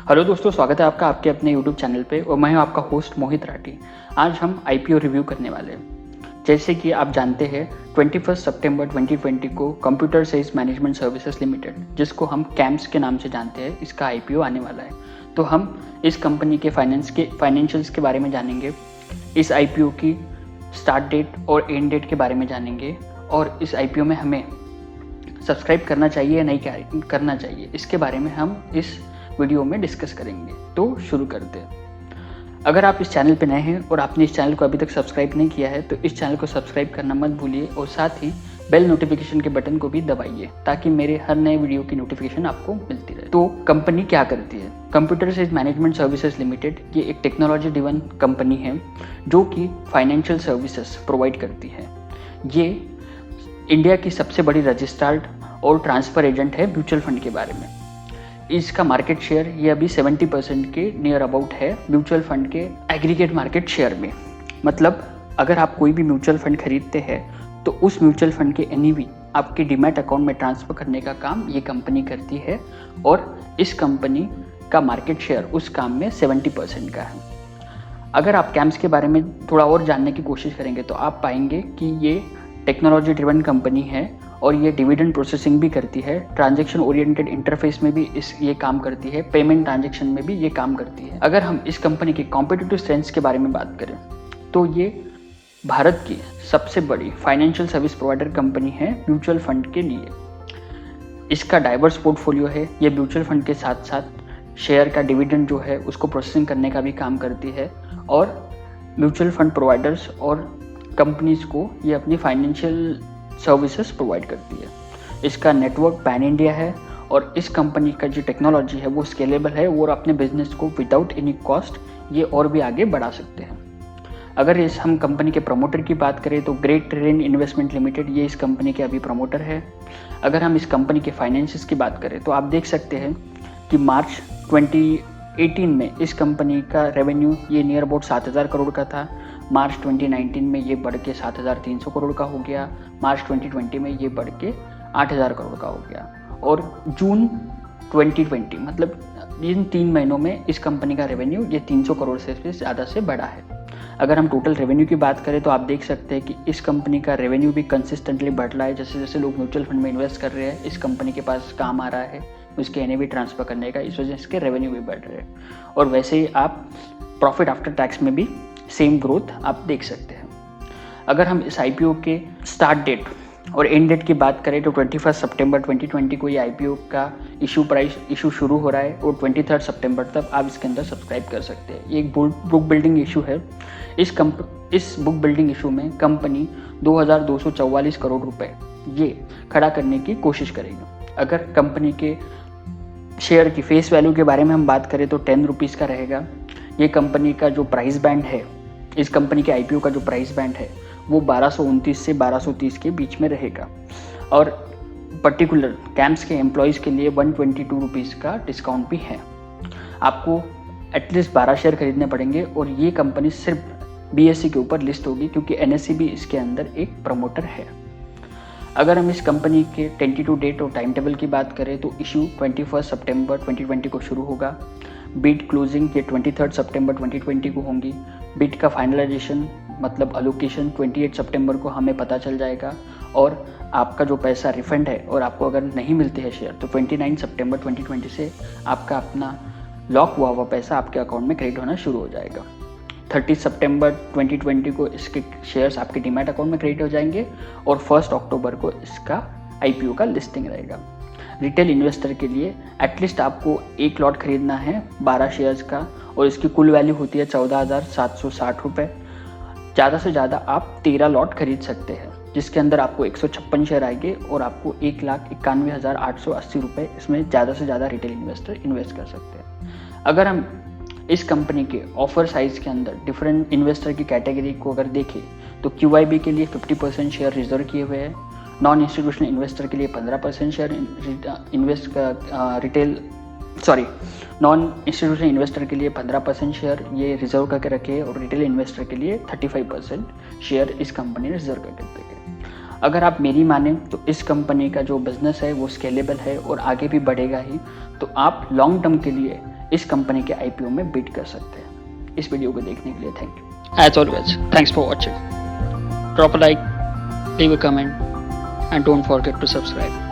Hello दोस्तों, स्वागत है आपका आपके अपने यूट्यूब चैनल पे और मैं हूं आपका होस्ट मोहित राठी। आज हम आईपीओ रिव्यू करने वाले हैं। जैसे कि आप जानते हैं 21 सितंबर 2020 को computer science management services limited, जिसको हम कैम्स के नाम से जानते हैं, इसका आईपीओ आने वाला है। तो हम इस कंपनी के फाइनेंशियल्स के बारे में जानेंगे, इस आईपीओ की स्टार्ट डेट और एंड डेट के बारे में जानेंगे और इस आईपीओ में हमें सब्सक्राइब करना चाहिए या नहीं करना चाहिए, इसके बारे में हम इस वीडियो में डिस्कस करेंगे। तो शुरू करते हैं। अगर आप इस चैनल पर नए हैं और आपने इस चैनल को अभी तक सब्सक्राइब नहीं किया है तो इस चैनल को सब्सक्राइब करना मत भूलिए और साथ ही बेल नोटिफिकेशन के बटन को भी दबाइए ताकि मेरे हर नए वीडियो की नोटिफिकेशन आपको मिलती रहे। तो कंपनी क्या करती है? Computer science management services limited ये एक टेक्नोलॉजी ड्रिवन कंपनी है जो कि फाइनेंशियल सर्विसेज प्रोवाइड करती है। ये इंडिया की सबसे बड़ी रजिस्टर्ड और ट्रांसफर एजेंट है म्यूचुअल फंड के बारे में। इसका मार्केट शेयर ये अभी 70% के नियर अबाउट है म्यूचुअल फंड के एग्रीगेट मार्केट शेयर में। मतलब अगर आप कोई भी म्यूचुअल फंड खरीदते हैं तो उस म्यूचुअल फंड के एनईवी आपके डीमैट अकाउंट में ट्रांसफ़र करने का काम ये कंपनी करती है और इस कंपनी का मार्केट शेयर उस काम में 70% का है। अगर आप कैम्स के बारे में थोड़ा और जानने की कोशिश करेंगे तो आप पाएंगे कि ये टेक्नोलॉजी ड्रिवन कंपनी है और ये डिविडेंड प्रोसेसिंग भी करती है, ट्रांजैक्शन ओरिएंटेड इंटरफेस में भी ये काम करती है, पेमेंट ट्रांजैक्शन में भी ये काम करती है। अगर हम इस कंपनी के कॉम्पिटिटिव स्ट्रेंथ्स के बारे में बात करें तो ये भारत की सबसे बड़ी फाइनेंशियल सर्विस प्रोवाइडर कंपनी है म्यूचुअल फंड के लिए। इसका डाइवर्स पोर्टफोलियो है। ये म्यूचुअल फंड के साथ साथ शेयर का डिविडेंड जो है उसको प्रोसेसिंग करने का भी काम करती है और म्यूचुअल फंड प्रोवाइडर्स और कंपनीज को ये अपनी फाइनेंशियल सर्विसेज प्रोवाइड करती है। इसका नेटवर्क पैन इंडिया है और इस कंपनी का जो टेक्नोलॉजी है वो स्केलेबल है और अपने बिजनेस को विदाउट एनी कॉस्ट ये और भी आगे बढ़ा सकते हैं। अगर हम कंपनी के प्रमोटर की बात करें तो ग्रेट ट्रेन इन्वेस्टमेंट लिमिटेड ये इस कंपनी के अभी प्रमोटर है। अगर हम इस कंपनी के फाइनेंसिस की बात करें तो आप देख सकते हैं कि मार्च 2018 में इस कंपनी का रेवेन्यू ये नियर अबाउट 7,000 करोड़ का था। मार्च 2019 में ये बढ़ के 7,300 करोड़ का हो गया। मार्च 2020 में ये बढ़ के 8,000 करोड़ का हो गया और जून 2020 मतलब इन 3 महीनों में इस कंपनी का रेवेन्यू ये 300 करोड़ से ज़्यादा से बढ़ा है। अगर हम टोटल रेवेन्यू की बात करें तो आप देख सकते हैं कि इस कंपनी का रेवेन्यू भी कंसिस्टेंटली बढ़ रहा है। जैसे जैसे लोग म्यूचुअल फंड में इन्वेस्ट कर रहे हैं इस कंपनी के पास काम आ रहा है उसके एनएवी ट्रांसफ़र करने का, इस वजह से इसके रेवेन्यू भी बढ़ रहे हैं और वैसे ही आप प्रॉफिट आफ्टर टैक्स में भी सेम ग्रोथ आप देख सकते हैं। अगर हम इस आईपीओ के स्टार्ट डेट और एंड डेट की बात करें तो 21 सितंबर 2020 को ये आईपीओ का इशू शुरू हो रहा है और 23 सितंबर तक आप इसके अंदर सब्सक्राइब कर सकते हैं। ये एक बुक बिल्डिंग इशू है। इस बुक बिल्डिंग इशू में कंपनी 2,244 करोड़ रुपए ये खड़ा करने की कोशिश करेगी। अगर कंपनी के शेयर की फेस वैल्यू के बारे में हम बात करें तो 10 रुपीज़ का रहेगा। ये कंपनी का जो प्राइस बैंड है, इस कंपनी के आईपीओ का जो प्राइस बैंड है वो 1229 से 1230 के बीच में रहेगा और पर्टिकुलर कैम्प्स के एम्प्लॉयज़ के लिए 122 रुपीज़ का डिस्काउंट भी है। आपको एटलीस्ट 12 शेयर खरीदने पड़ेंगे और ये कंपनी सिर्फ बीएसई के ऊपर लिस्ट होगी क्योंकि एनएसई भी इसके अंदर एक प्रमोटर है। अगर हम इस कंपनी के टेंटेटिव डेट और टाइम टेबल की बात करें तो इशू 21 सितंबर 2020 को शुरू होगा। बिड क्लोजिंग के 23 सितंबर 2020 को होंगी। बिड का फाइनलाइजेशन मतलब अलोकेशन 28 सितंबर को हमें पता चल जाएगा और आपका जो पैसा रिफंड है और आपको अगर नहीं मिलते हैं शेयर तो 29 सितंबर 2020 से आपका अपना लॉक हुआ पैसा आपके अकाउंट में क्रेडिट होना शुरू हो जाएगा। 30 सितंबर 2020 को इसके शेयर्स आपके डीमैट अकाउंट में क्रेडिट हो जाएंगे और 1 अक्टूबर को इसका आईपीओ का लिस्टिंग रहेगा। रिटेल इन्वेस्टर के लिए एटलीस्ट आपको एक लॉट खरीदना है 12 शेयर्स का और इसकी कुल वैल्यू होती है 14,760 रुपये। ज़्यादा से ज़्यादा आप 13 लॉट खरीद सकते हैं जिसके अंदर आपको 156 शेयर आएंगे और आपको 1,91,880 रुपये इसमें ज़्यादा से ज़्यादा रिटेल इन्वेस्टर इन्वेस्ट कर सकते हैं। अगर हम इस कंपनी के ऑफर साइज के अंदर डिफरेंट इन्वेस्टर की कैटेगरी को अगर देखें तो क्यूआईबी के लिए 50% शेयर रिजर्व किए हुए हैं। नॉन इंस्टीट्यूशनल इन्वेस्टर के लिए 15% शेयर नॉन इंस्टीट्यूशनल इन्वेस्टर के लिए 15% शेयर ये रिजर्व करके रखे और रिटेल इन्वेस्टर के लिए 35% शेयर इस कंपनी ने रिजर्व करके रखे। अगर आप मेरी माने तो इस कंपनी का जो बिजनेस है वो स्केलेबल है और आगे भी बढ़ेगा ही। तो आप लॉन्ग टर्म के लिए इस कंपनी के आईपीओ में बीट कर सकते हैं। इस वीडियो को देखने के लिए thank you. As always, thanks for watching. Drop a like, leave a comment, and don't forget to subscribe.